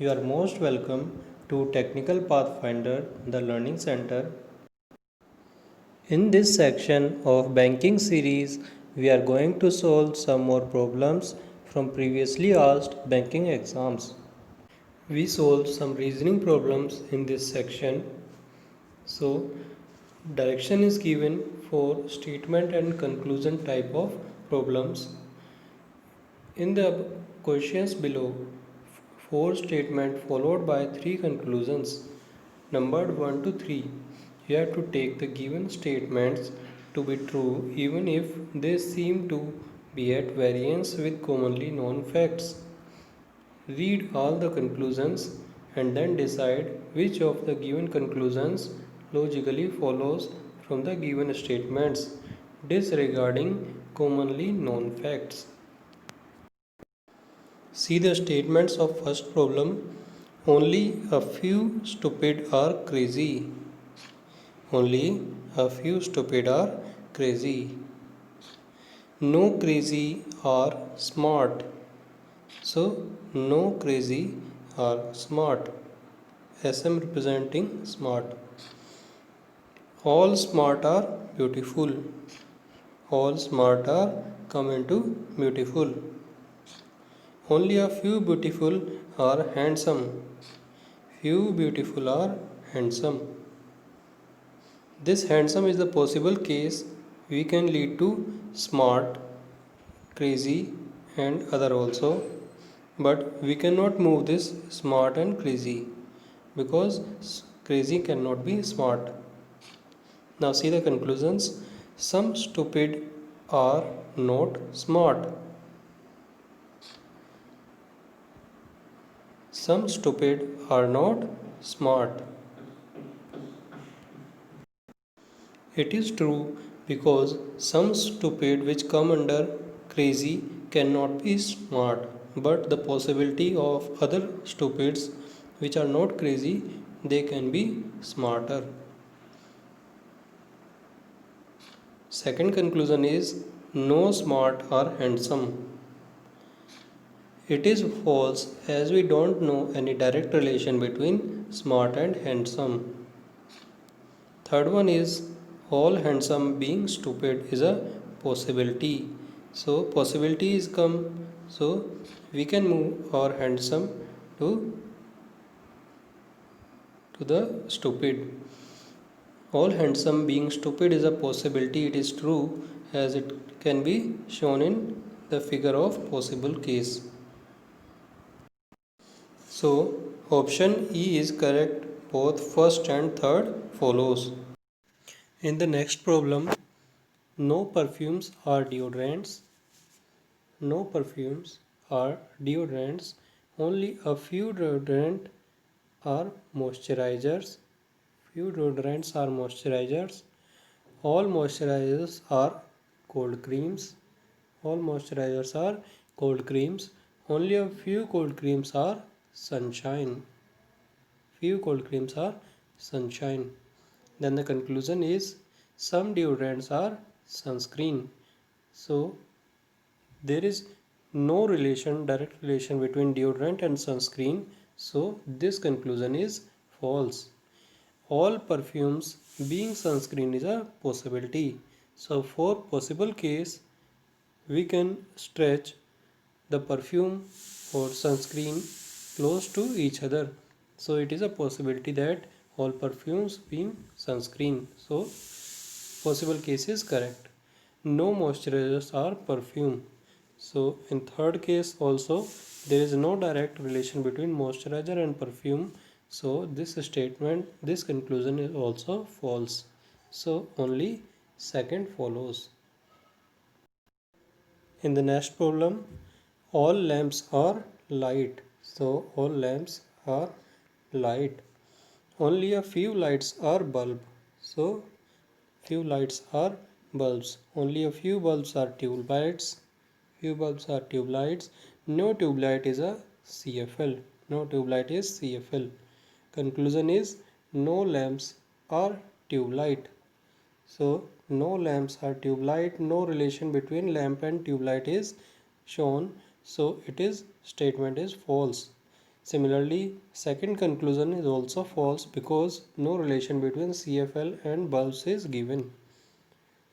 You are most welcome to Technical Pathfinder, the Learning Center. In this section of banking series, we are going to solve some more problems from previously asked banking exams. We solved some reasoning problems in this section. So, direction is given for statement and conclusion type of problems. In the questions below, four statements followed by three conclusions, numbered 1 to 3. You have to take the given statements to be true even if they seem to be at variance with commonly known facts. Read all the conclusions and then decide which of the given conclusions logically follows from the given statements, disregarding commonly known facts. See the statements of first problem. Only a few stupid are crazy. Only a few stupid are crazy. No crazy are smart. So no crazy are smart. SM representing smart. All smart are beautiful. All smart are come into beautiful. Only a few beautiful are handsome. Few beautiful are handsome. This handsome is the possible case. We can lead to smart, crazy, and other also. But we cannot move this smart and crazy because crazy cannot be smart. Now see the conclusions. Some stupid are not smart. Some stupid are not smart. It is true because some stupid which come under crazy cannot be smart, but the possibility of other stupids which are not crazy, they can be smarter. Second conclusion is no smart are handsome. It is false as we don't know any direct relation between smart and handsome. Third one is all handsome being stupid is a possibility. So possibility is come. So we can move our handsome to the stupid. All handsome being stupid is a possibility. It is true as it can be shown in the figure of possible case. So option E is correct. Both first and third follows. In the next problem, no perfumes are deodorants. No perfumes are deodorants. Only a few deodorants are moisturizers. Few deodorants are moisturizers. All moisturizers are cold creams. All moisturizers are cold creams. Only a few cold creams are sunshine. Few cold creams are sunshine. Then the conclusion is some deodorants are sunscreen. So there is no direct relation between deodorant and sunscreen. So this conclusion is false. All perfumes being sunscreen is a possibility. So for possible case, we can stretch the perfume or sunscreen close to each other. So it is a possibility that all perfumes being sunscreen. So possible case is correct. No moisturizers are perfume. So in third case also there is no direct relation between moisturizer and perfume. So this conclusion is also false. So only second follows. In the next problem, all lamps are light. So all lamps are light. Only a few lights are bulb. So few lights are bulbs. Only a few bulbs are tube lights. Few bulbs are tube lights. No tube light is a CFL. No tube light is CFL. Conclusion is no lamps are tube light. So no lamps are tube light. No relation between lamp and tube light is shown. So it is statement is false. Similarly, second conclusion is also false because no relation between CFL and bulbs is given.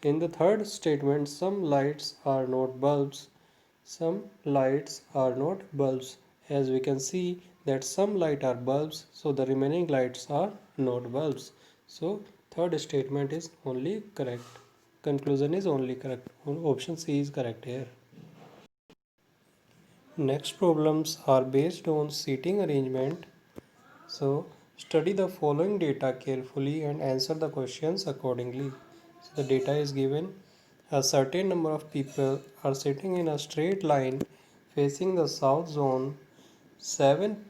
In the third statement, some lights are not bulbs, some lights are not bulbs. As we can see that some light are bulbs, so the remaining lights are not bulbs. So third statement is only correct. Conclusion is only correct. Option C is correct here. Next problems are based on seating arrangement. So study the following data carefully and answer the questions accordingly. So the data is given. A certain number of people are sitting in a straight line facing the south zone. 7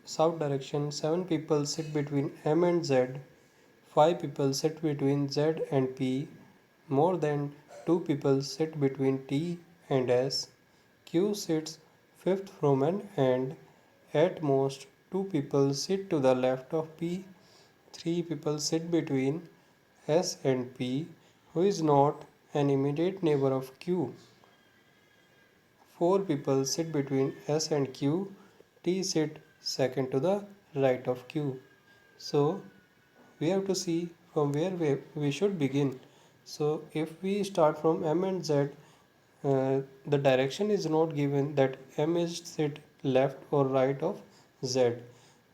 south direction. 7 people sit between M and Z. 5 people sit between Z and P. More than 2 people sit between T and S. Q sits fifth from an end. At most, 2 people sit to the left of P. 3 people sit between S and P, who is not an immediate neighbor of Q. 4 people sit between S and Q. T sit second to the right of Q. So we have to see from where we should begin. So if we start from M and Z, the direction is not given that M is sit left or right of Z.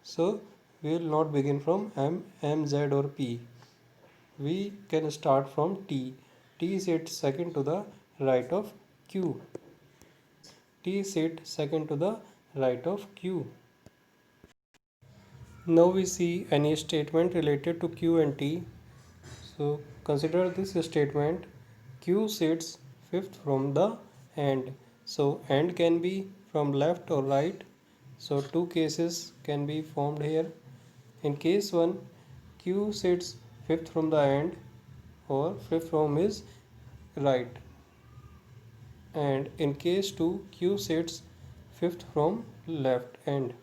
So we will not begin from M, Z or P. We can start from T. T sits second to the right of Q. T sit second to the right of Q. Now we see any statement related to Q and T. So consider this statement. Q sits fifth from the end. So end can be from left or right. So two cases can be formed here. In case 1, Q sits fifth from the end or fifth from his right. And in case 2, Q sits fifth from left end.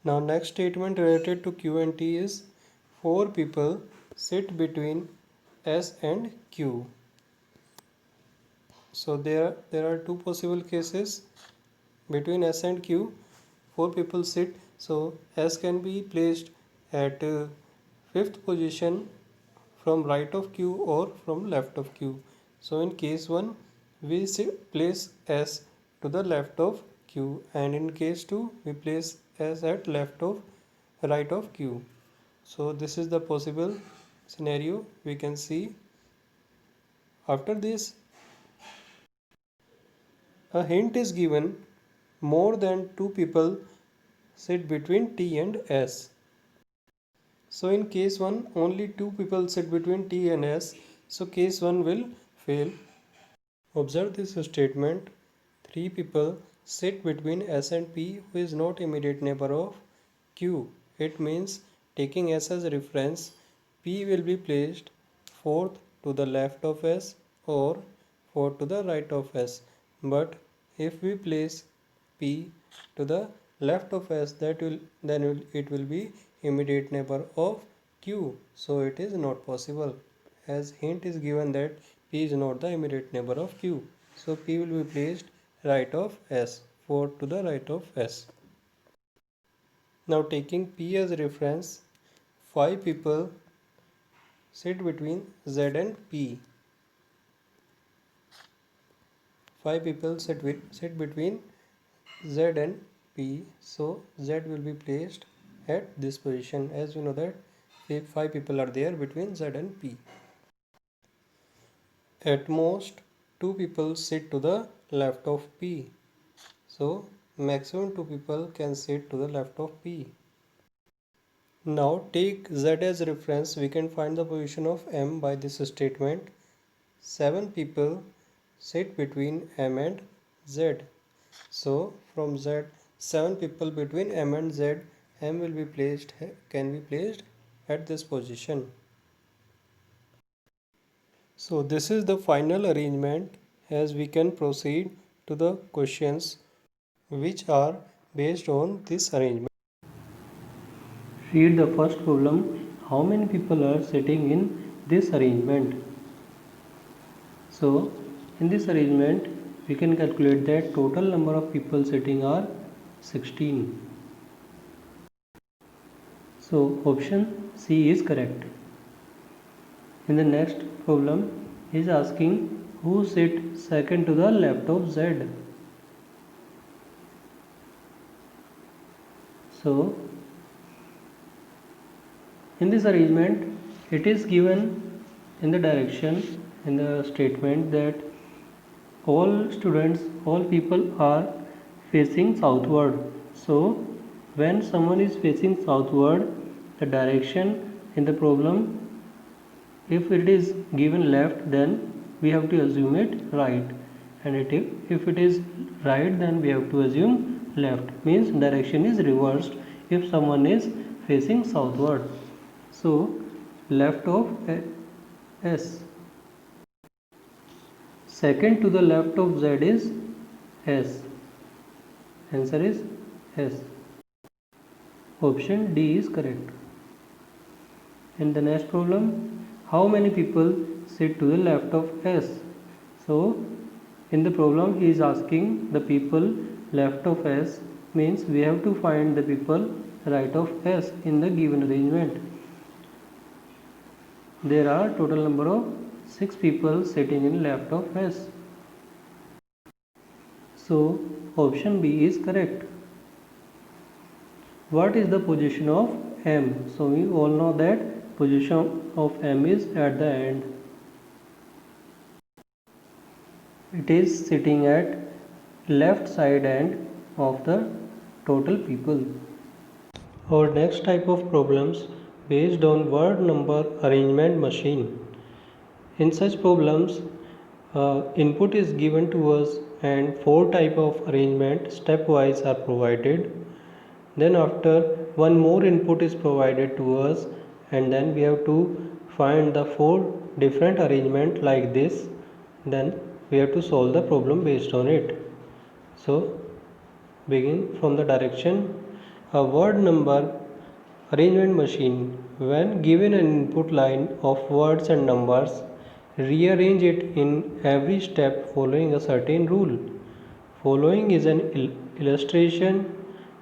Now next statement related to Q and T is 4 people sit between S and Q. So there are two possible cases between S and Q. 4 people sit. So S can be placed at fifth position from right of Q or from left of Q. So in case 1, we place S to the left of Q, and in case 2, we place S at right of Q. So this is the possible scenario we can see. After this, a hint is given. More than 2 people sit between T and S. So in case 1, only 2 people sit between T and S. So case 1 will fail. Observe this statement. 3 people sit between S and P, who is not immediate neighbor of Q. It means, taking S as a reference, P will be placed fourth to the left of S or fourth to the right of S. But if we place P to the left of S, it will be immediate neighbor of Q. So it is not possible, as hint is given that P is not the immediate neighbor of Q. So P will be placed right of S, fourth to the right of S. Now taking P as a reference, 5 people sit between Z and P. 5 people sit between Z and P. So Z will be placed at this position, as we know that 5 people are there between Z and P. At most 2 people sit to the left of P. So maximum 2 people can sit to the left of P. Now take Z as reference. We can find the position of M by this statement. 7 people sit between M and Z. So from Z, 7 people between M and Z, M will be placed, can be placed at this position. So this is the final arrangement, as we can proceed to the questions which are based on this arrangement. Read the first problem. How many people are sitting in this arrangement? So in this arrangement, we can calculate that total number of people sitting are 16. So option C is correct. In the next problem, he is asking who sit second to the left of Z. So in this arrangement, it is given in the direction in the statement that all students, all people are facing southward. So when someone is facing southward, the direction in the problem, if it is given left, then we have to assume it right, and if it is right, then we have to assume left. Means direction is reversed if someone is facing southward. So left of S. Second to the left of Z is S. Answer is S. Option D is correct. In the next problem, how many people sit to the left of S? So in the problem he is asking the people left of S, means we have to find the people right of S in the given arrangement. There are total number of 6 people sitting in left of S. So option B is correct. What is the position of M? So we all know that position of M is at the end. It is sitting at left side end of the total people. Our next type of problems based on word number arrangement machine. In such problems, input is given to us and 4 type of arrangement stepwise are provided. Then after one more input is provided to us, and then we have to find the 4 different arrangement like this. Then we have to solve the problem based on it. So begin from the direction. A word number arrangement machine, when given an input line of words and numbers, rearrange it in every step following a certain rule. Following is an illustration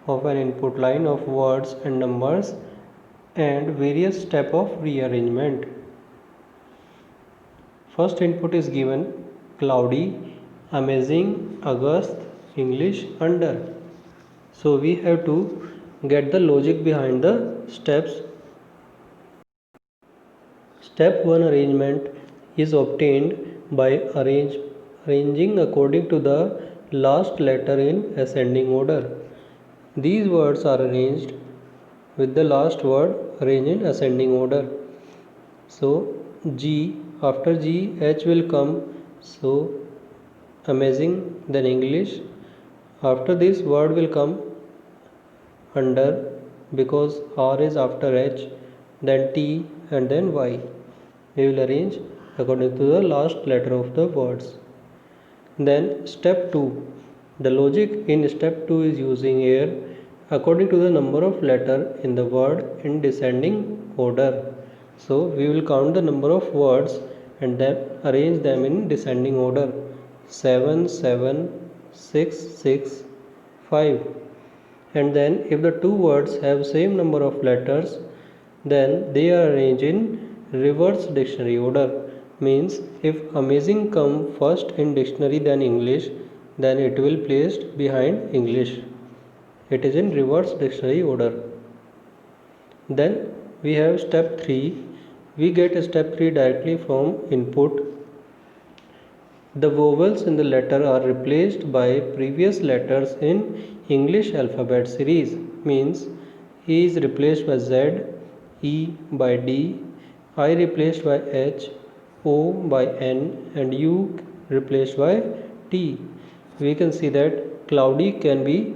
of an input line of words and numbers and various steps of rearrangement. First input is given cloudy, amazing, August, English, under. So we have to get the logic behind the steps. Step 1 arrangement is obtained by arranging according to the last letter in ascending order. These words are arranged with the last word arranged in ascending order. So G, after G, H will come. So amazing, then English. After this word will come under, because R is after H, then T, and then Y. We will arrange according to the last letter of the words. Then step 2. The logic in step 2 is using here according to the number of letter in the word in descending order. So we will count the number of words and then arrange them in descending order. 7, 7, 6, 6, 5. And then if the two words have same number of letters, then they are arranged in reverse dictionary order. Means if amazing come first in dictionary then English, then it will placed behind English. It is in reverse dictionary order. Then we have step 3. We get step 3 directly from input. The vowels in the letter are replaced by previous letters in English alphabet series. Means E is replaced by Z, E by D, I replaced by H, O by N, and U replaced by T. We can see that cloudy can be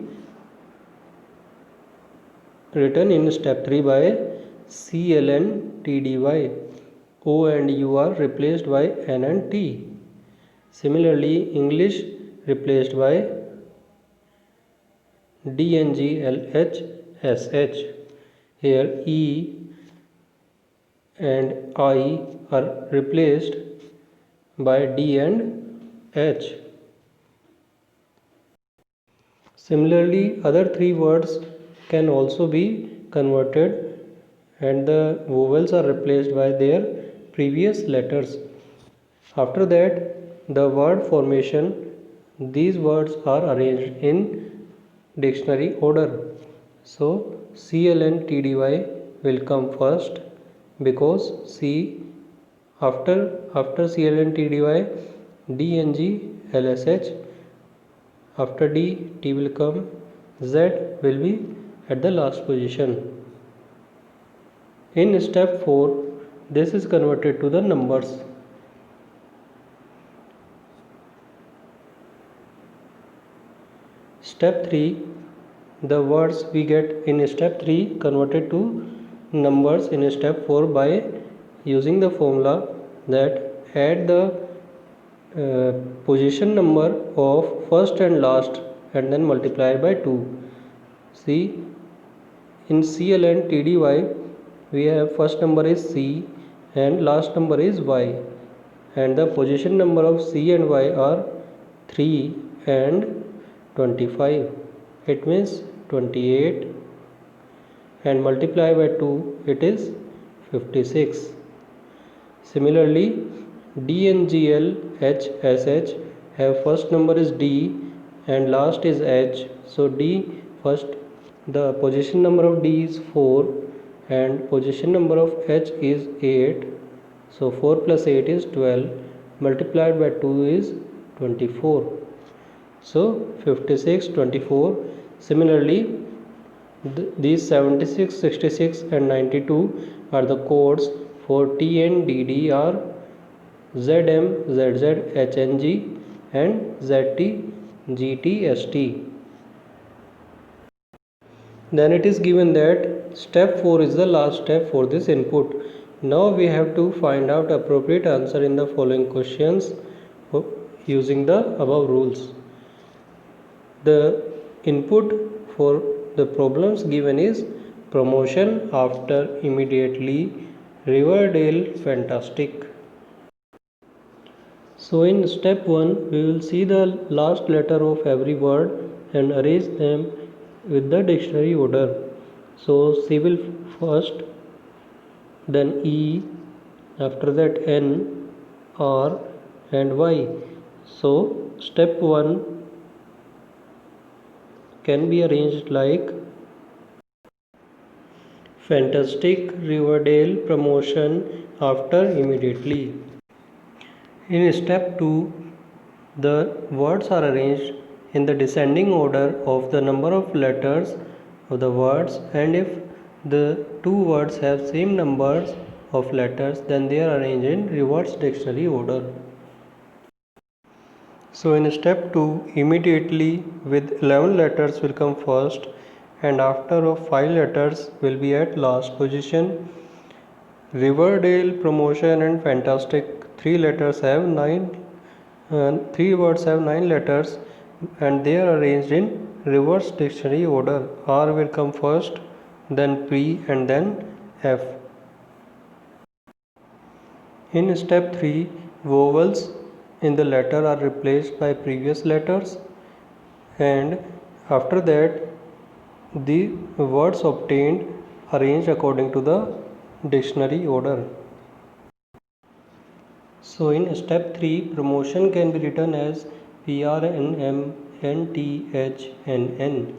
written in step 3 by CLNTDY. O and U are replaced by N and T. Similarly, English replaced by DNGLHSH. Here E and I are replaced by D and H. Similarly, other three words can also be converted and the vowels are replaced by their previous letters. After that, the word formation, these words are arranged in dictionary order. So CLNTDY will come first because C after CLNTDY DNG LSH, after D T will come, Z will be at the last position. In step 4, this is converted to the numbers. Step 3, the words we get in step 3 converted to numbers in step 4 by using the formula that add the position number of first and last and then multiply by 2. See, in CLNTDY we have first number is C and last number is Y, and the position number of C and Y are 3 and 25. It means 28, and multiply by 2 it is 56. Similarly, D N G L H S H have first number is D and last is H. So D first, the position number of D is 4 and position number of H is 8. So 4 plus 8 is 12, multiplied by 2 is 24. So 56, 24. Similarly, these 76, 66 and 92 are the codes for T and DD are ZM, ZZ, HNG and ZT, GT, ST. Then it is given that step 4 is the last step for this input. Now we have to find out appropriate answer in the following questions using the above rules. The input for the problems given is promotion after immediately, Riverdale Fantastic. So in step 1 we will see the last letter of every word and arrange them with the dictionary order. So C will first, then E, after that N, R and Y. So step 1 can be arranged like Fantastic, Riverdale, promotion after immediately. In step 2, the words are arranged in the descending order of the number of letters of the words, and if the two words have same numbers of letters, then they are arranged in reverse dictionary order. So in step 2, immediately with 11 letters will come first, and after of 5 letters will be at last position. Riverdale, promotion and fantastic, 3 letters have 9 3 words have 9 letters and they are arranged in reverse dictionary order. R will come first, then P and then F. In step 3, vowels in the letter are replaced by previous letters, and after that the words obtained arranged according to the dictionary order. So in step 3, promotion can be written as PRNMNTHNN,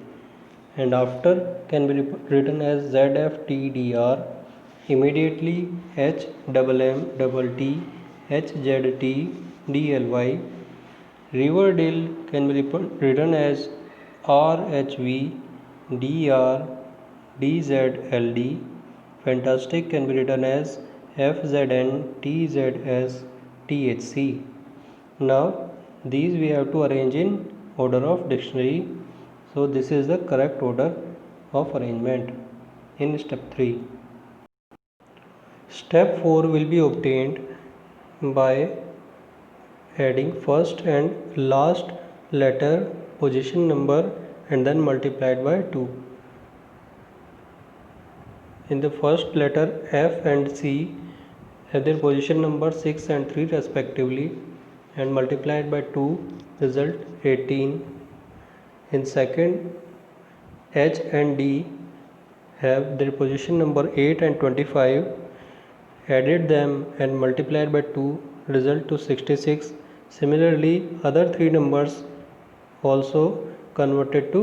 and after can be written as ZFTDR, immediately HMMTT HZTDLY. Riverdale can be written as RHVDRDZLD. Fantastic can be written as FZNTZSTHC. Now these we have to arrange in order of dictionary. So this is the correct order of arrangement in step 3. Step 4 will be obtained by adding first and last letter, position number and then multiplied by 2. In the first letter, F and C have their position number 6 and 3 respectively, and multiplied by 2 result 18. In second, H and D have their position number 8 and 25. Added them and multiplied by 2, result to 66. Similarly, other three numbers also converted to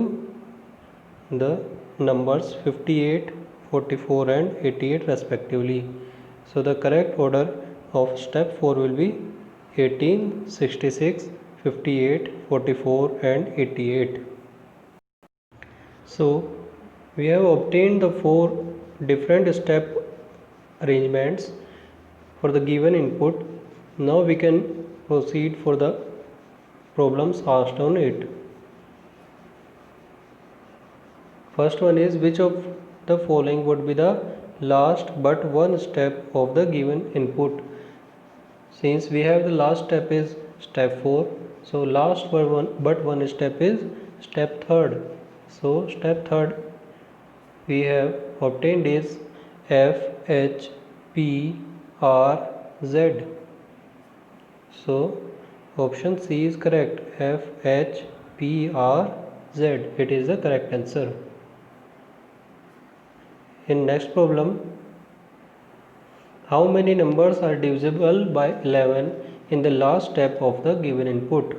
the numbers 58, 44 and 88 respectively. So the correct order of step 4 will be 18, 66, 58, 44 and 88. So we have obtained the 4 different step arrangements for the given input. Now we can proceed for the problems asked on it. First one is, which of the following would be the last but one step of the given input? Since we have the last step is step 4, so last but one step is step 3rd. So step 3rd we have obtained is F, H, P, R, Z. So option C is correct. F, H, P, R, Z. It is the correct answer. In next problem, how many numbers are divisible by 11 in the last step of the given input?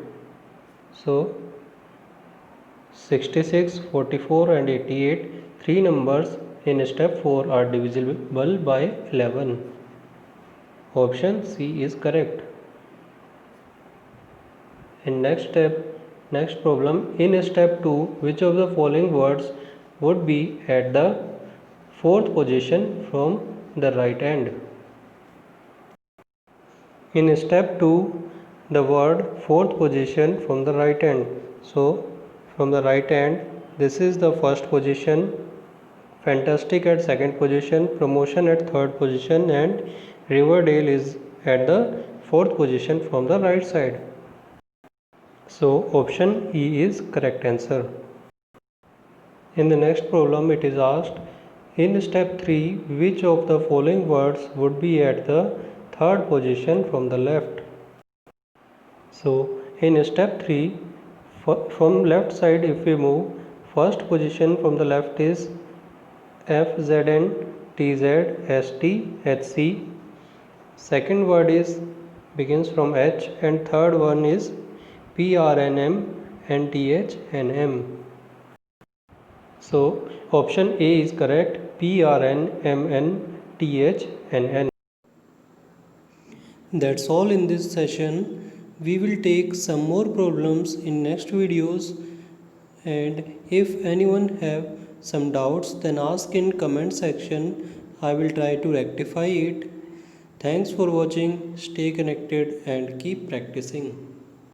So 66, 44 and 88, three numbers in step 4 are divisible by 11. Option C is correct. In next problem, in step 2, which of the following words would be at the 4th position from the right end? In step 2, the word 4th position from the right end. So from the right end, this is the first position, fantastic at second position, promotion at third position and Riverdale is at the 4th position from the right side. So option E is correct answer. In the next problem, it is asked, in step 3, which of the following words would be at the 3rd position from the left? So in step 3, from left side if we move, first position from the left is FZN, TZ, ST, HC. Second word is begins from H and third one is PRNM, NTH, NM. So option A is correct, PRNMN, NN. That's all in this session. We will take some more problems in next videos, and if anyone have some doubts then ask in comment section. I will try to rectify it. Thanks for watching. Stay connected and keep practicing.